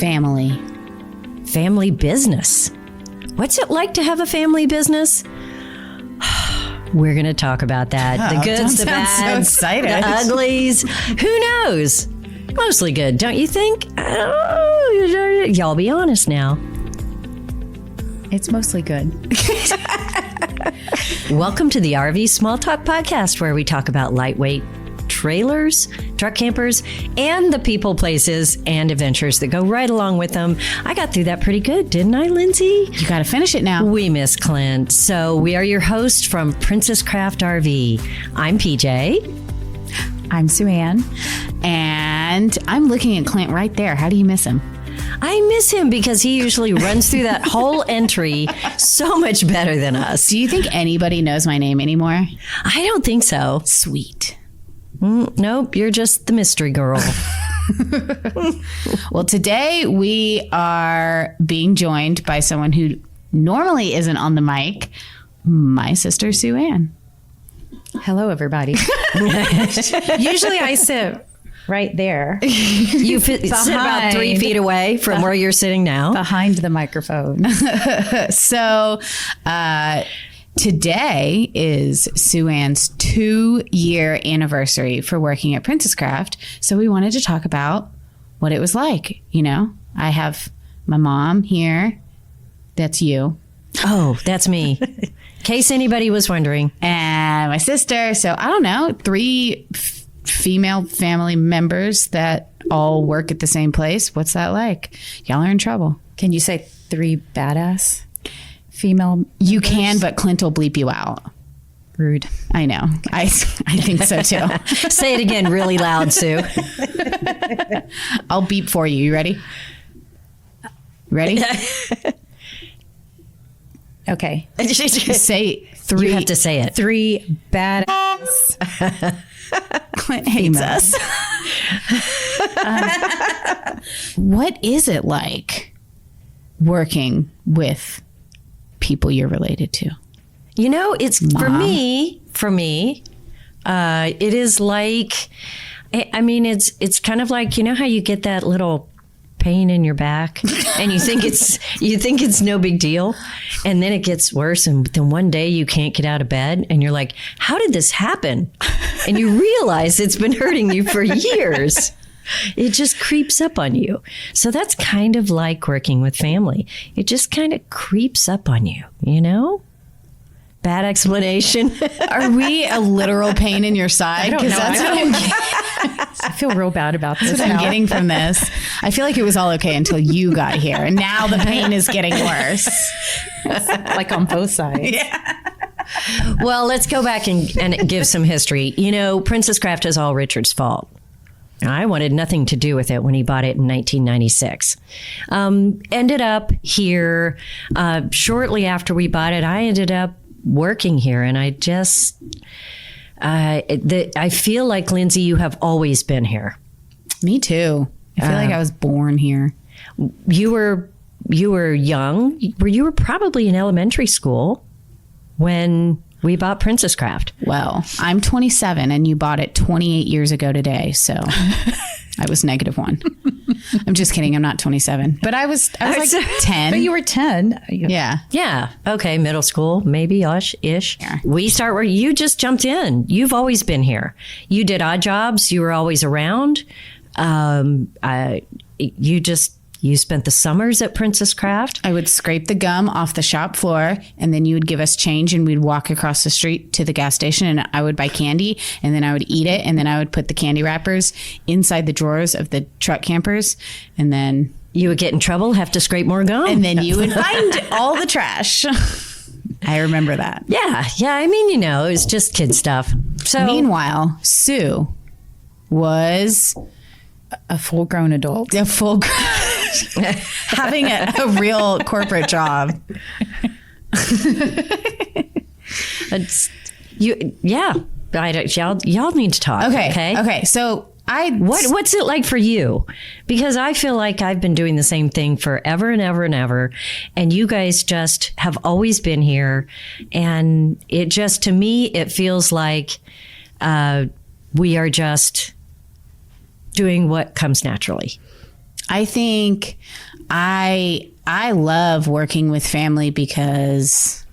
Family. Family business. What's it like to have a family business? We're going to talk about that. The goods, the bads, so excited. the uglies. Who knows? Mostly good, don't you think? Y'all be honest now. It's mostly good. Welcome to the RV Small Talk Podcast, where we talk about lightweight trailers, truck campers, and the people, places, and adventures that go right along with them. I got through that pretty good, didn't I, Lindsay? You got to finish it now. We miss Clint. So we are your hosts from Princess Craft RV. I'm PJ. I'm Sue Ann. And I'm looking at Clint right there. How do you miss him? I miss him because he usually runs through that whole entry so much better than us. Do you think anybody knows my name anymore? I don't think so. Sweet. Nope, you're just the mystery girl. Well, today we are being joined by someone who normally isn't on the mic, my sister, Sue Ann. Hello, everybody. Usually I sit right there. You sit about 3 feet away from where you're sitting now. Behind the microphone. So today is Sue Ann's 2-year anniversary for working at Princess Craft. So we wanted to talk about what it was like. You know, I have my mom here. That's you. Oh, that's me. In case anybody was wondering. And my sister. So I don't know, 3 female family members that all work at the same place. What's that like? Y'all are in trouble. Can you say 3 badass female? You can, but Clint will bleep you out. Rude. I know. I think so too. Say it again really loud, Sue. I'll beep for you. You ready? Ready? Okay. Say 3. You have to say it. 3 badass. Clint hates us. What is it like working with people you're related to? You know, it's Mom. for me, it is like, I mean, it's kind of like, you know how you get that little pain in your back and you think it's no big deal, and then it gets worse, and then one day you can't get out of bed and you're like, how did this happen? And you realize it's been hurting you for years. It just creeps up on you. So that's kind of like working with family. It just kind of creeps up on you, you know? Bad explanation. Are we a literal pain in your side? Because that's what I'm I feel real bad about this. That's what I'm getting from this. I feel like it was all okay until you got here, and now the pain is getting worse. Like on both sides. Yeah. Well, let's go back and give some history. You know, Princess Craft is all Richard's fault. I wanted nothing to do with it when he bought it in 1996. Ended up here shortly after we bought it. I ended up working here, and I just... I feel like, Lindsay, you have always been here. Me too. I feel like I was born here. You were young. You were probably in elementary school when we bought Princess Craft. Well, I'm 27 and you bought it 28 years ago today. So I was -1. I'm just kidding. I'm not 27, but I was like 10. But you were 10. Yeah. Yeah. Okay. Middle school, maybe ish. Yeah. We start where you just jumped in. You've always been here. You did odd jobs. You were always around. You spent the summers at Princess Craft. I would scrape the gum off the shop floor, and then you would give us change, and we'd walk across the street to the gas station, and I would buy candy, and then I would eat it, and then I would put the candy wrappers inside the drawers of the truck campers, and then... You would get in trouble, have to scrape more gum. And then you would find all the trash. I remember that. Yeah. I mean, you know, it was just kid stuff. So meanwhile, Sue was... A full-grown adult. A full-grown... having a real corporate job. Y'all need to talk. Okay. So what's it like for you? Because I feel like I've been doing the same thing forever and ever and ever, and you guys just have always been here, and it just, to me, it feels like we are just doing what comes naturally. I think I love working with family because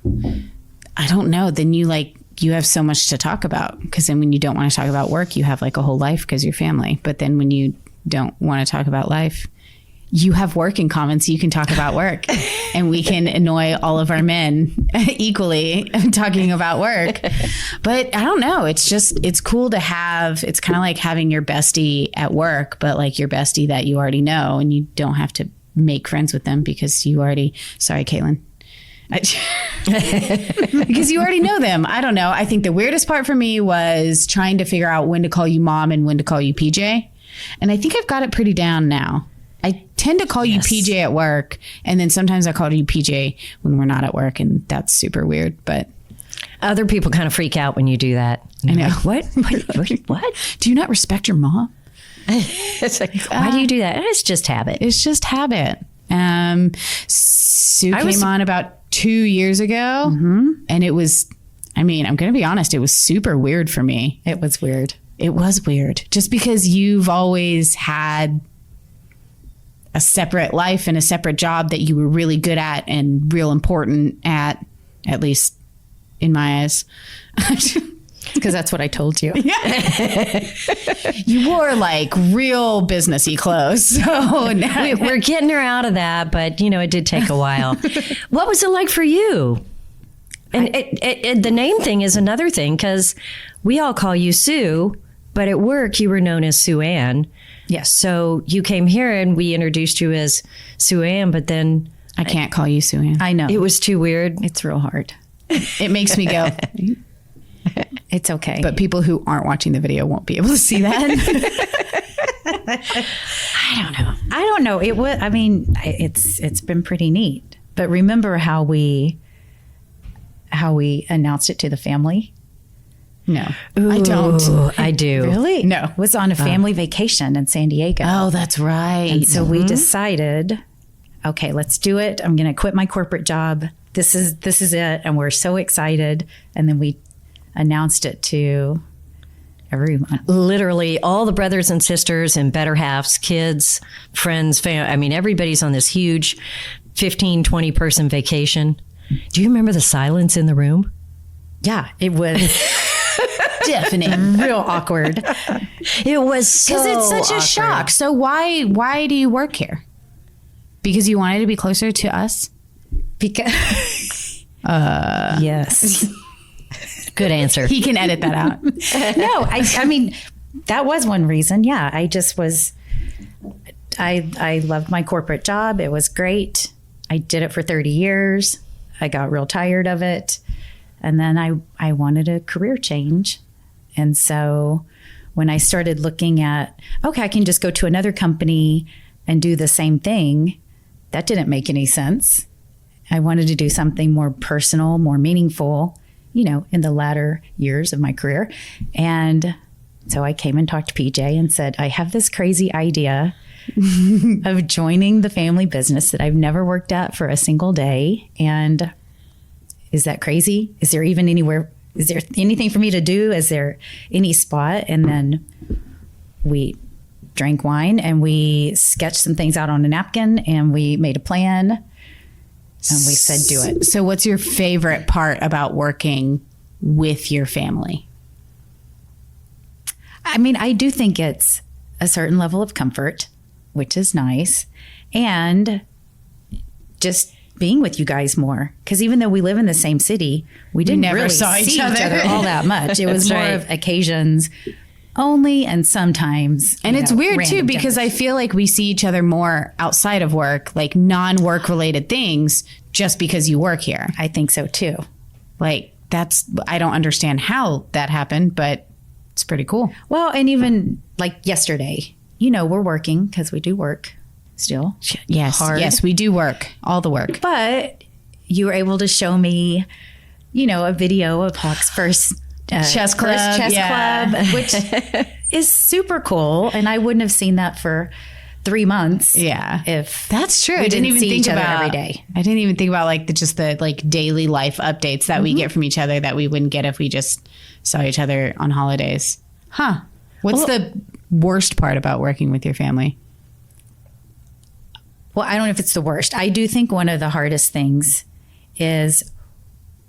I don't know. Then you have so much to talk about, because then when you don't want to talk about work, you have like a whole life because you're family. But then when you don't want to talk about life, you have work in common, so you can talk about work and we can annoy all of our men equally talking about work. But I don't know. It's cool to have, it's kind of like having your bestie at work, but like your bestie that you already know, and you don't have to make friends with them because you already, sorry, Caitlin. Because you already know them. I don't know. I think the weirdest part for me was trying to figure out when to call you mom and when to call you PJ. And I think I've got it pretty down now. I tend to call you PJ at work, and then sometimes I call you PJ when we're not at work, and that's super weird. But other people kind of freak out when you do that. I know. Like, what? Do you not respect your mom? It's like, why do you do that? It's just habit. It's just habit. Sue came on about 2 years ago, and it was, I'm going to be honest, it was super weird for me. It was weird. It was weird. Just because you've always had a separate life and a separate job that you were really good at and real important at least in my eyes. Because that's what I told you. Yeah. You wore like real businessy clothes. So now we're getting her out of that, but it did take a while. What was it like for you? And the name thing is another thing, because we all call you Sue, but at work you were known as Sue Ann. Yes. So you came here and we introduced you as Sue Ann, but then I can't call you Sue Ann. I know. It was too weird. It's real hard. It makes me go. It's okay. But people who aren't watching the video won't be able to see that. I don't know. It was, it's been pretty neat. But remember how we announced it to the family? No, Ooh, I don't. I do. Really? No. It was on a family vacation in San Diego. Oh, that's right. And so we decided, okay, let's do it. I'm going to quit my corporate job. This is it. And we're so excited. And then we announced it to everyone. Literally all the brothers and sisters and better halves, kids, friends, family. Everybody's on this huge 15, 20 person vacation. Do you remember the silence in the room? Yeah, it was definitely real awkward. It was so because it's such awkward. a shock. So why do you work here? Because you wanted to be closer to us? Because yes. Good answer. He can edit that out. No, I mean, that was one reason. Yeah, I just was, I loved my corporate job. It was great. I did it for 30 years. I got real tired of it. And then I wanted a career change. And so when I started looking at, okay, I can just go to another company and do the same thing, that didn't make any sense. I wanted to do something more personal, more meaningful, in the latter years of my career. And so I came and talked to PJ and said, I have this crazy idea of joining the family business that I've never worked at for a single day. And is that crazy? Is there even anywhere? Is there anything for me to do? Is there any spot? And then we drank wine and we sketched some things out on a napkin and we made a plan. And we said, do it. So what's your favorite part about working with your family? I do think it's a certain level of comfort, which is nice. And just being with you guys more. Because even though we live in the same city, we didn't never really saw see each other all that much. It was more of occasions only, and sometimes. And it's weird too, because I feel like we see each other more outside of work, like non-work related things, just because you work here. I think so too. Like I don't understand how that happened, but it's pretty cool. Well, and even like yesterday, we're working because we do work still. Yes. Hard. Yes, we do work, all the work. But you were able to show me, a video of Hawk's first chess club, club, which is super cool. And I wouldn't have seen that for 3 months. Yeah, if that's true. I didn't even see think each other about every day. I didn't even think about the daily life updates that we get from each other that we wouldn't get if we just saw each other on holidays. Huh? What's the worst part about working with your family? Well, I don't know if it's the worst. I do think one of the hardest things is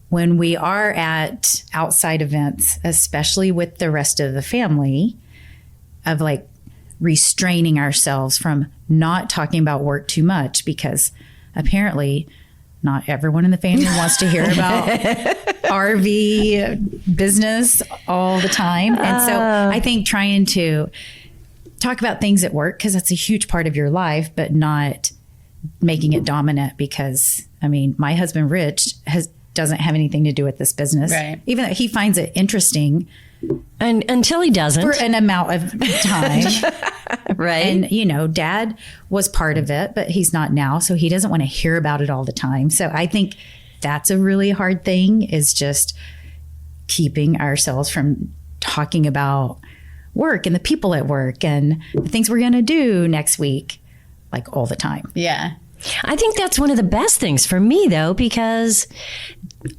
when we are at outside events, especially with the rest of the family, of like restraining ourselves from not talking about work too much, because apparently not everyone in the family wants to hear about RV business all the time. And so I think trying to talk about things at work, because that's a huge part of your life, but not making it dominant, because I mean, my husband Rich doesn't have anything to do with this business, right? Even though he finds it interesting, and until he doesn't, for an amount of time, right? And you know, Dad was part of it, but he's not now, so he doesn't want to hear about it all the time. So I think that's a really hard thing, is just keeping ourselves from talking about work and the people at work and the things we're going to do next week, like all the time. Yeah. I think that's one of the best things for me, though, because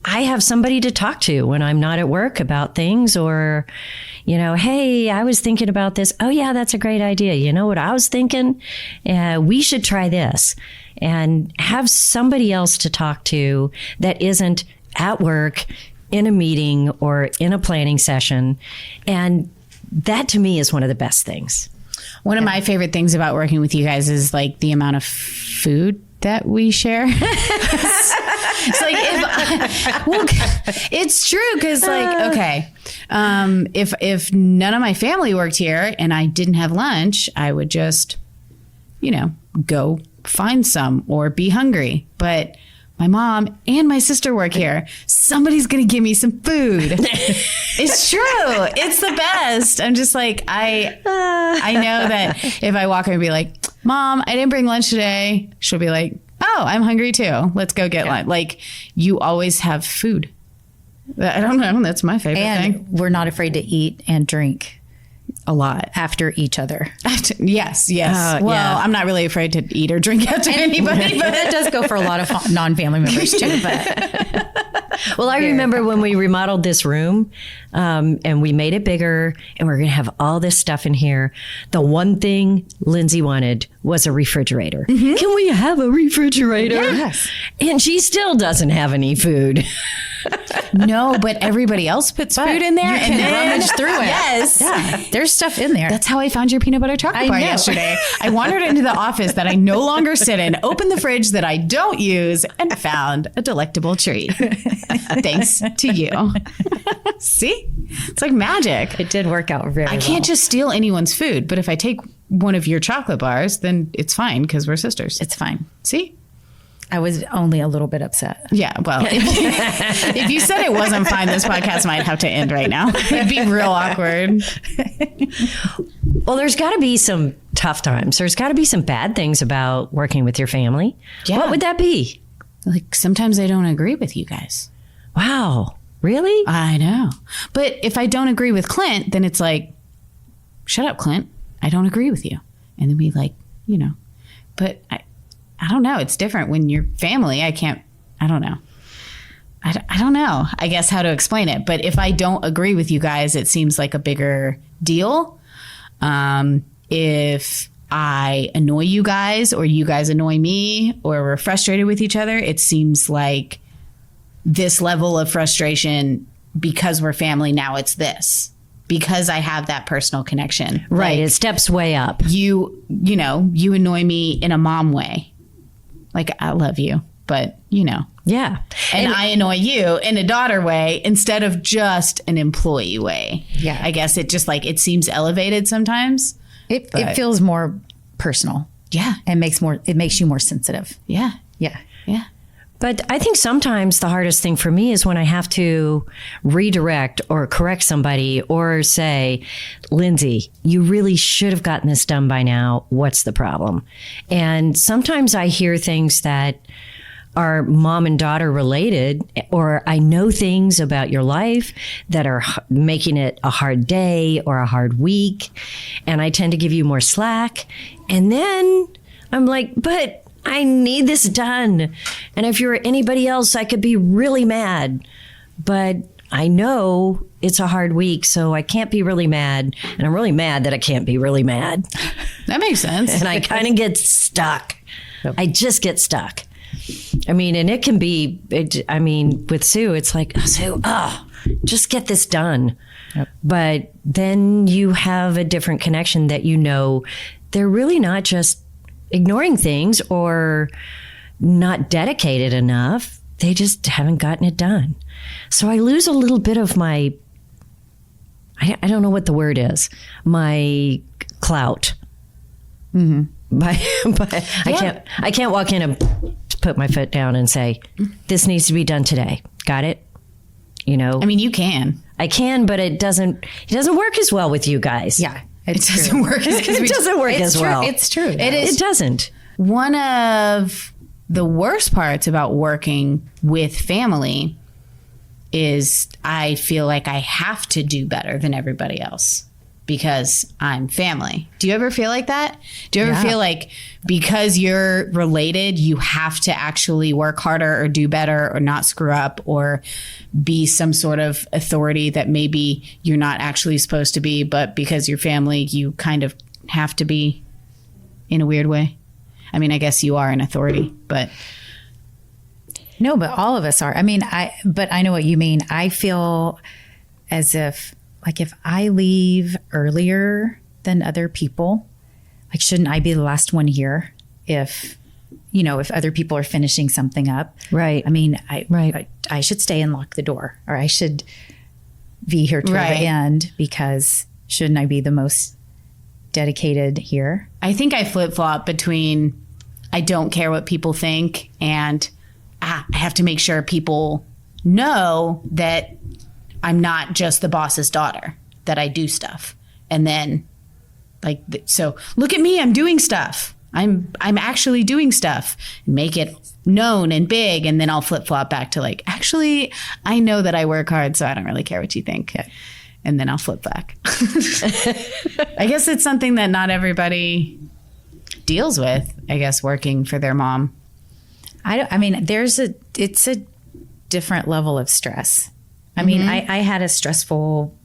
I have somebody to talk to when I'm not at work about things, or, you know, hey, I was thinking about this. Oh, yeah, that's a great idea. You know what I was thinking? We should try this, and have somebody else to talk to that isn't at work, in a meeting, or in a planning session. And that to me is one of the best things. One of my favorite things about working with you guys is like the amount of food that we share. It's like, it's true. Cause like, okay. If none of my family worked here and I didn't have lunch, I would just, you know, go find some or be hungry. But my mom and my sister work here. Somebody's going to give me some food. It's true. It's the best. I'm just like, I know that if I walk her and be like, Mom, I didn't bring lunch today, she'll be like, oh, I'm hungry too. Let's go get lunch. Like, you always have food. I don't know. That's my favorite thing. We're not afraid to eat and drink a lot after each other. Yes. Well, yeah. I'm not really afraid to eat or drink after anybody, but that does go for a lot of non-family members too. But well, I remember when we remodeled this room, and we made it bigger, and we're going to have all this stuff in here. The one thing Lindsay wanted was a refrigerator. Mm-hmm. Can we have a refrigerator? Yes. And she still doesn't have any food. No, but everybody else puts food in there, and then rummage through it. Yes. Yeah. There's stuff in there. That's how I found your peanut butter chocolate bar yesterday. I wandered into the office that I no longer sit in, opened the fridge that I don't use, and found a delectable treat. Thanks to you. See? It's like magic. It did work out very well. I can't just steal anyone's food, but if I take one of your chocolate bars, then it's fine because we're sisters. It's fine. See? I was only a little bit upset. Yeah, well, if you said it wasn't fine, this podcast might have to end right now. It'd be real awkward. Well, there's got to be some tough times. There's got to be some bad things about working with your family. Yeah. What would that be? Like, sometimes I don't agree with you guys. Wow. Really? I know. But if I don't agree with Clint, then it's like, shut up, Clint. I don't agree with you. And then we like, you know, but I don't know. It's different when you're family. I don't know. I don't know, I guess, how to explain it. But if I don't agree with you guys, it seems like a bigger deal. If I annoy you guys or you guys annoy me or we're frustrated with each other, it seems like this level of frustration because we're family. Now it's this. Because I have that personal connection. Right. Like, it steps way up. You know, you annoy me in a mom way. Like, I love you, but you know. Yeah. And I annoy you in a daughter way instead of just an employee way. Yeah. I guess it just like, it seems elevated sometimes. It feels more personal. Yeah. And it makes you more sensitive. Yeah. Yeah. Yeah. But I think sometimes the hardest thing for me is when I have to redirect or correct somebody or say, Lindsay, you really should have gotten this done by now. What's the problem? And sometimes I hear things that are mom and daughter related, or I know things about your life that are making it a hard day or a hard week. And I tend to give you more slack. And then I'm like, but I need this done. And if you're anybody else, I could be really mad. But I know it's a hard week, so I can't be really mad. And I'm really mad that I can't be really mad. That makes sense. And I kind of get stuck. I just get stuck. I mean, and it can be, with Sue, it's like, Sue, just get this done. Yep. But then you have a different connection that they're really not just ignoring things or not dedicated enough. They just haven't gotten it done. So I lose a little bit of my, I don't know what the word is, my clout. Mm-hmm. But I can't walk in and put my foot down and say, this needs to be done today. Got it? I mean, you can. I can, but it doesn't work as well with you guys. Yeah. It doesn't work as well. It's true. It doesn't. One of the worst parts about working with family is I feel like I have to do better than everybody else because I'm family. Do you ever feel like that? Do you ever feel like because you're related, you have to actually work harder or do better or not screw up or be some sort of authority that maybe you're not actually supposed to be, but because you're family, you kind of have to be in a weird way? I mean, I guess you are an authority, but... No, but all of us are. I mean, but I know what you mean. I feel as if I leave earlier than other people, shouldn't I be the last one here if other people are finishing something up? Right. I mean, I should stay and lock the door, or I should be here till the end because shouldn't I be the most dedicated here? I think I flip-flop between I don't care what people think and I have to make sure people know that I'm not just the boss's daughter, that I do stuff. And then so look at me, I'm doing stuff. I'm actually doing stuff. Make it known and big. And then I'll flip-flop back to actually, I know that I work hard, so I don't really care what you think. And then I'll flip back. I guess it's something that not everybody deals with, I guess, working for their mom. It's a different level of stress. I mean, I had a stressful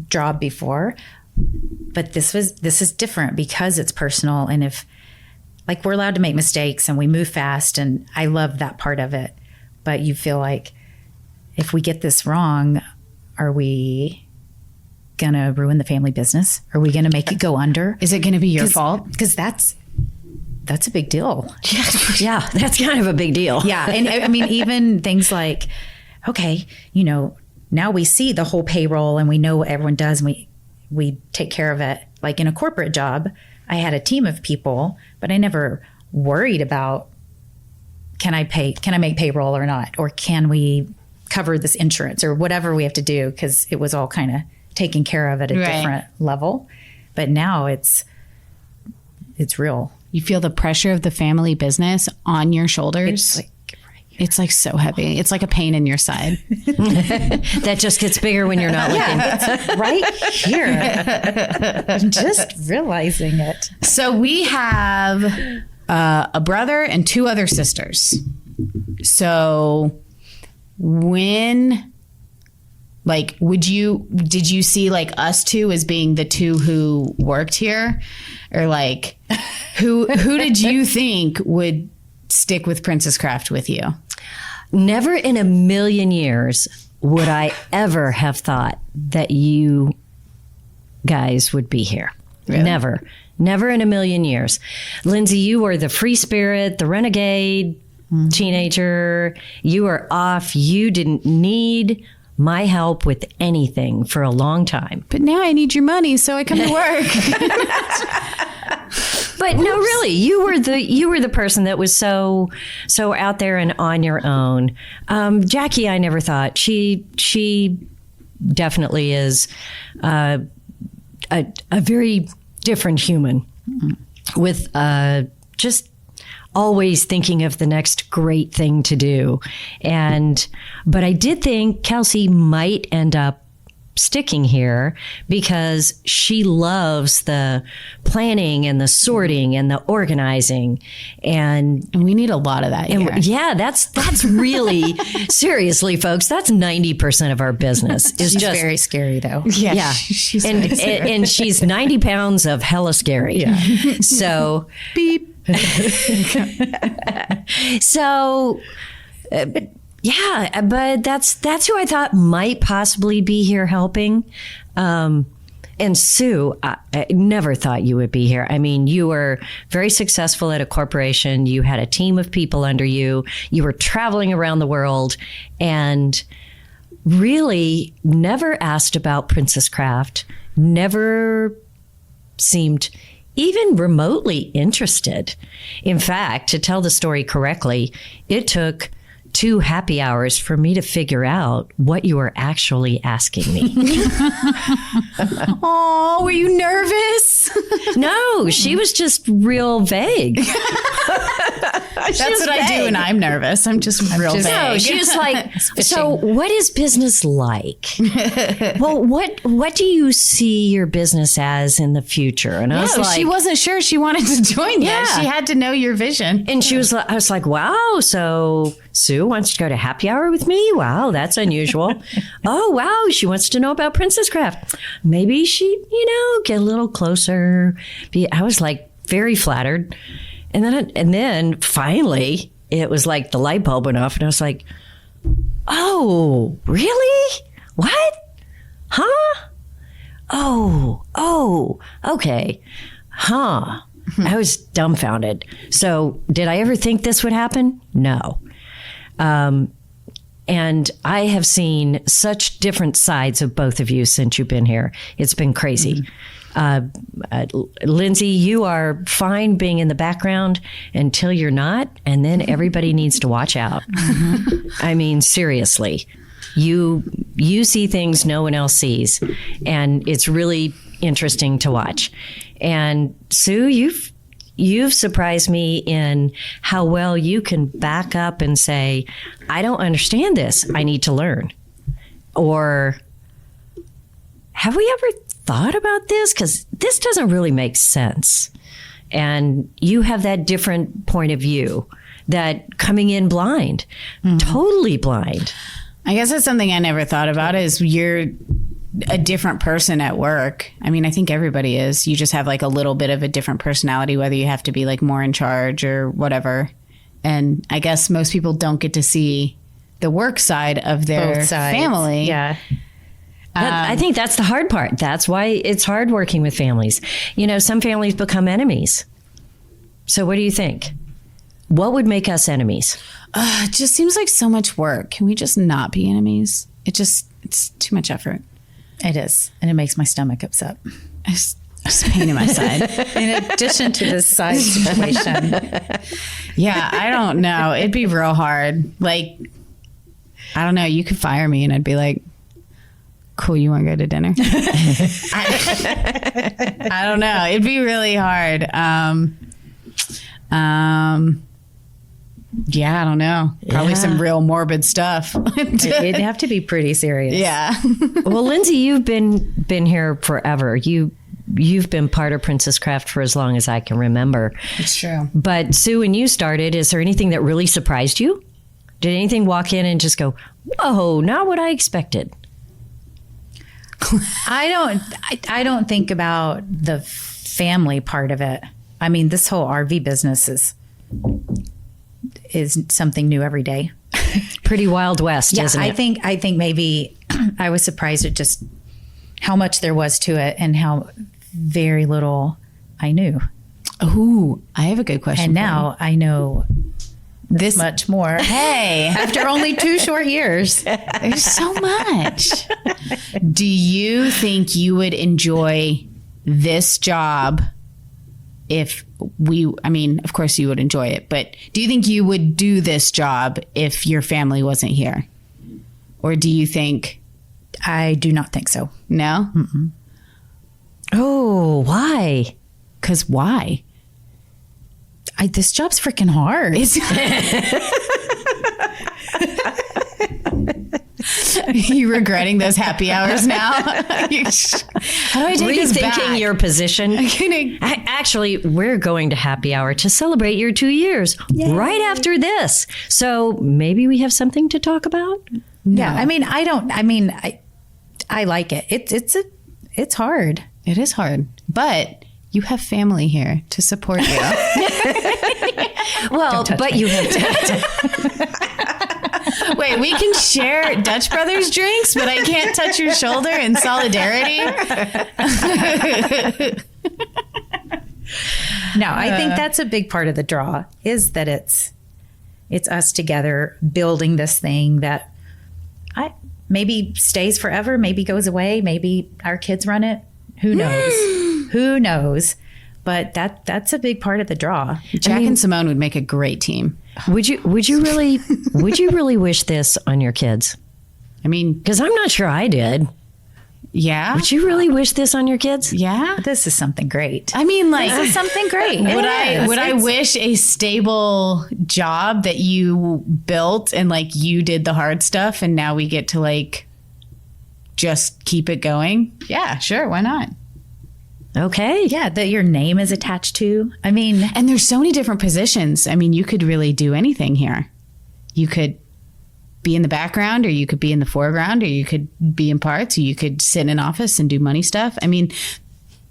job before, but this is different because it's personal. And if we're allowed to make mistakes and we move fast, and I love that part of it, but you feel like if we get this wrong, are we going to ruin the family business? Are we going to make it go under? Is it going to be your fault? Because that's a big deal. Yeah, that's kind of a big deal. Yeah. And I mean, even things like, okay, now we see the whole payroll and we know what everyone does and we take care of it. Like in a corporate job, I had a team of people, but I never worried about can I make payroll or not? Or can we cover this insurance or whatever we have to do? Because it was all kind of taken care of at a different level. But now it's real. You feel the pressure of the family business on your shoulders. It's so heavy. It's like a pain in your side. That just gets bigger when you're not looking. Yeah, it's right here. I'm just realizing it. So we have a brother and two other sisters. So when, did you see us two as being the two who worked here? Or who did you think would stick with Princess Craft with you? Never in a million years would I ever have thought that you guys would be here. Really? Never in a million years. Lindsay, you were the free spirit, the renegade teenager. You were off. You didn't need my help with anything for a long time. But now I need your money, so I come to work. But no, really, you were the person that was so out there and on your own. Jackie, I never thought she definitely is a very different human with just always thinking of the next great thing to do. But I did think Kelsey might end up sticking here because she loves the planning and the sorting and the organizing, and we need a lot of that here. Yeah, that's really seriously, folks, that's 90% of our business. She's just very scary though. Yeah. She's and she's 90 pounds of hella scary. Yeah. So beep. So, yeah, but that's who I thought might possibly be here helping. And Sue, I never thought you would be here. I mean, you were very successful at a corporation. You had a team of people under you. You were traveling around the world and really never asked about Princess Craft, never seemed even remotely interested. In fact, to tell the story correctly, it took 2 happy hours for me to figure out what you were actually asking me. Oh, were you nervous? No, she was just real vague. That's what I do when I'm nervous. I'm just real vague. No, she was like, so what is business like? Well, what do you see your business as in the future? And I was like, she wasn't sure she wanted to join you. Yeah. She had to know your vision. and she was like, I was like, wow, so Sue wants to go to happy hour with me? Wow, that's unusual. Oh, wow, she wants to know about Princess Craft. Maybe she, get a little closer. I was like very flattered. And then finally, it was like the light bulb went off and I was like, oh, really? What? Huh? Oh, okay. Huh. I was dumbfounded. So did I ever think this would happen? No. And I have seen such different sides of both of you since you've been here. It's been crazy. Lindsay, you are fine being in the background until you're not, and then everybody needs to watch out. I mean, seriously, you see things no one else sees, and it's really interesting to watch. And Sue, you've surprised me in how well you can back up and say, I don't understand this. I need to learn. Or have we ever thought about this? Because this doesn't really make sense. And you have that different point of view, that coming in blind, totally blind. I guess that's something I never thought about is you're a different person at work. I mean, I think everybody is. You just have like a little bit of a different personality, whether you have to be like more in charge or whatever. And I guess most people don't get to see the work side of their family. Yeah. I think that's the hard part. That's why it's hard working with families. Some families become enemies. So what do you think? What would make us enemies? It just seems like so much work. Can we just not be enemies? It's too much effort. It is. And it makes my stomach upset. It's pain in my side. In addition to this side situation. Yeah, I don't know. It'd be real hard. Like, I don't know. You could fire me and I'd be like, cool, you want to go to dinner? I don't know. It'd be really hard. Yeah, I don't know. Probably some real morbid stuff. It'd have to be pretty serious. Yeah. Well, Lindsay, you've been here forever. You've been part of Princess Craft for as long as I can remember. It's true. But Sue, when you started, is there anything that really surprised you? Did anything walk in and just go, whoa, not what I expected? I don't think about the family part of it. I mean, this whole RV business is something new every day. Pretty Wild West, isn't it? I think maybe I was surprised at just how much there was to it and how very little I knew. Ooh, I have a good question. And now I know this much more. Hey, after only 2 short years. There's so much. Do you think you would enjoy this job if of course you would enjoy it, but do you think you would do this job if your family wasn't here? Or do you think? I do not think so. No? Mm-mm. Oh, why? Because why? This job's freaking hard. Are you regretting those happy hours now? How do I take this back? Rethinking your position. Actually, we're going to happy hour to celebrate your 2 years. Yay. Right after this. So maybe we have something to talk about? No. Yeah. I like it. It's hard. It is hard. But You have family here to support you. Well, but you have to. Wait, we can share Dutch Brothers drinks, but I can't touch your shoulder in solidarity? No, I think that's a big part of the draw is that it's us together building this thing that maybe stays forever, maybe goes away, maybe our kids run it. Who knows? Who knows? But that's a big part of the draw. Jack and Simone would make a great team. Would you really wish this on your kids? I mean, Because I'm not sure I did. yeah. Would you really wish this on your kids? Yeah. This is something great. I mean, like, This is something great. would I wish a stable job that you built and like you did the hard stuff and now we get to like just keep it going? Yeah, sure. Why not? Okay. Yeah, that your name is attached to. I mean, And there's so many different positions. I mean, you could really do anything here. You could be in the background or you could be in the foreground or you could be in parts or you could sit in an office and do money stuff. I mean,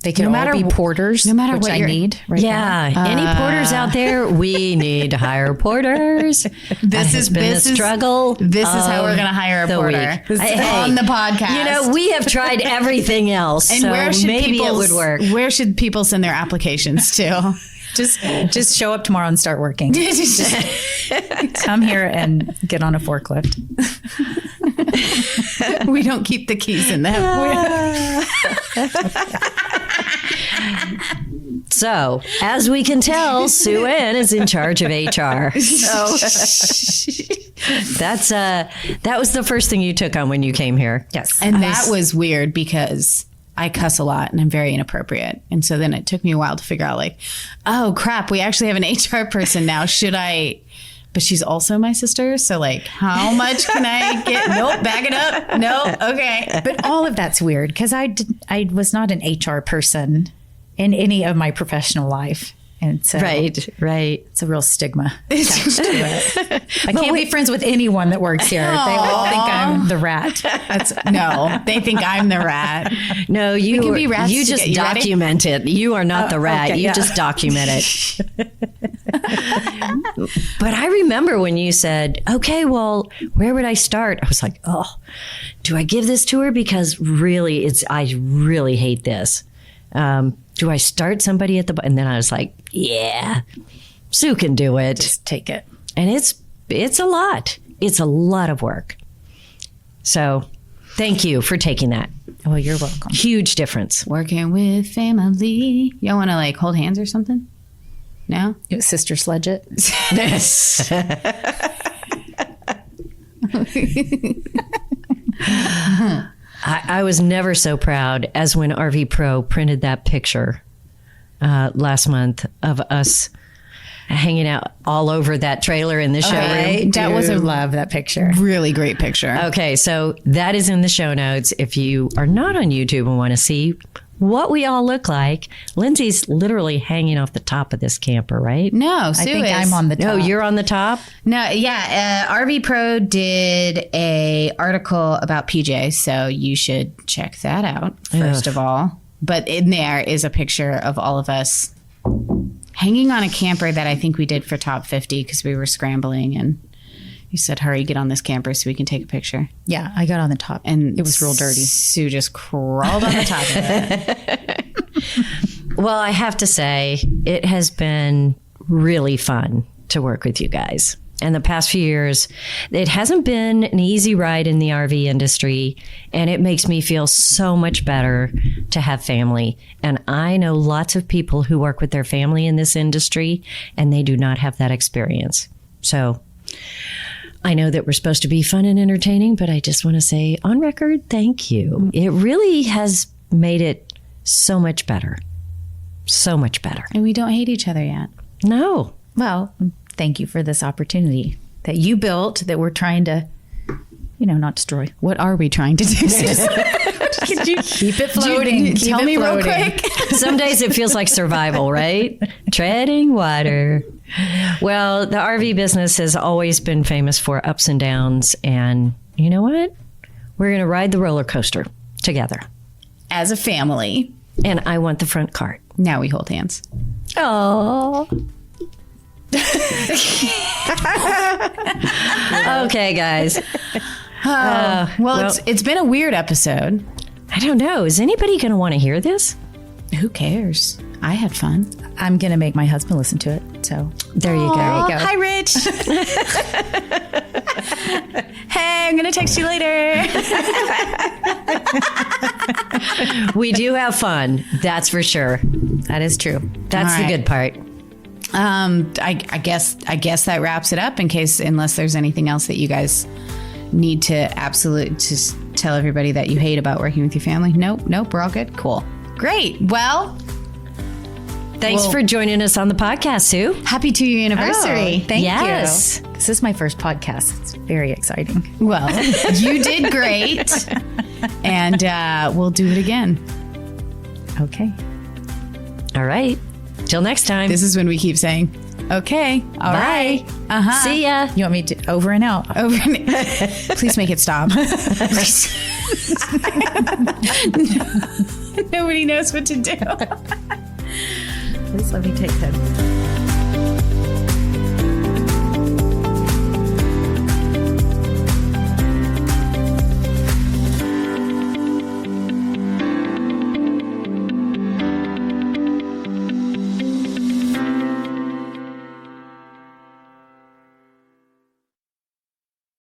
they could no all matter be porters, no matter which what I you're- need. Right now. Yeah. Any porters out there? We need to hire porters. This has been this the struggle. This is how we're of going to hire a the porter. week. This is Hey, on the podcast. You know, we have tried everything else, and so where should maybe it people would work. Where should people send their applications to? Just show up tomorrow and start working. Come here and get on a forklift. We don't keep the keys in that. So, as we can tell, Sue Ann is in charge of HR. So that was the first thing you took on when you came here. Yes. And that was weird because I cuss a lot and I'm very inappropriate. And so then it took me a while to figure out like, oh crap, we actually have an HR person now. Should I? But she's also my sister. So like, how much can I get? Nope, back it up. Nope. Okay. But all of that's weird because I was not an HR person in any of my professional life. And so Right. it's a real stigma attached to it. I can't be friends with anyone that works here. They all think I'm the rat. No, they think I'm the rat. No, you can be rats you just together. You ready? document it. You are not the rat. okay, you yeah. just document it. But I remember when you said, okay, well, where would I start? I was like, oh, do I give this to her? Because really, I really hate this. Do I start somebody at the, and then I was like, yeah, Sue can do it. Just take it. And it's a lot. It's a lot of work. So thank you for taking that. Well, you're welcome. Huge difference. Working with family. Y'all want to like hold hands or something? No? Sister sledge it. I was never so proud as when RV Pro printed that picture last month of us hanging out all over that trailer in the showroom. That was a love that picture. really great picture. Okay, so that is in the show notes. If you are not on YouTube and want to see what we all look like, Lindsay's literally hanging off the top of this camper, right? No, Sue I think is. I'm on the top. No, you're on the top? No, yeah. RV Pro did a article about PJ, so you should check that out first of all. But in there is a picture of all of us hanging on a camper that I think we did for Top 50 because we were scrambling and you said, hurry, get on this camper so we can take a picture. Yeah, I got on the top. And it was real dirty. Sue just crawled on the top of it. Well, I have to say, it has been really fun to work with you guys. And the past few years, it hasn't been an easy ride in the RV industry, and it makes me feel so much better to have family. And I know lots of people who work with their family in this industry, and they do not have that experience. So I know that we're supposed to be fun and entertaining, but I just want to say on record, thank you. It really has made it so much better. So much better. And we don't hate each other yet. No. Well, thank you for this opportunity that you built that we're trying to, not destroy. What are we trying to do? Could you keep it floating? Tell me real quick. Some days it feels like survival, right? Treading water. Well, the RV business has always been famous for ups and downs. And you know what? We're going to ride the roller coaster together. As a family. And I want the front cart. Now we hold hands. Oh. Okay, guys. Well, it's been a weird episode. I don't know. Is anybody going to want to hear this? Who cares? I had fun. I'm going to make my husband listen to it. So There you go. Hi, Rich. Hey, I'm going to text you later. We do have fun. That's for sure. that is true. That's All the right. good part. I guess that wraps it up unless there's anything else that you guys need to just tell everybody that you hate about working with your family. Nope. We're all good. Cool. Great. Well, Thanks for joining us on the podcast, Sue. happy 2-year anniversary. Thank Yes. you. This is my first podcast. It's very exciting. Well, you did great. And we'll do it again. Okay. All right. Till next time. This is when we keep saying, okay, all Bye. right. Uh-huh. See ya. You want me to over and out? Over. Please make it stop. Nobody knows what to do. Please let me take them.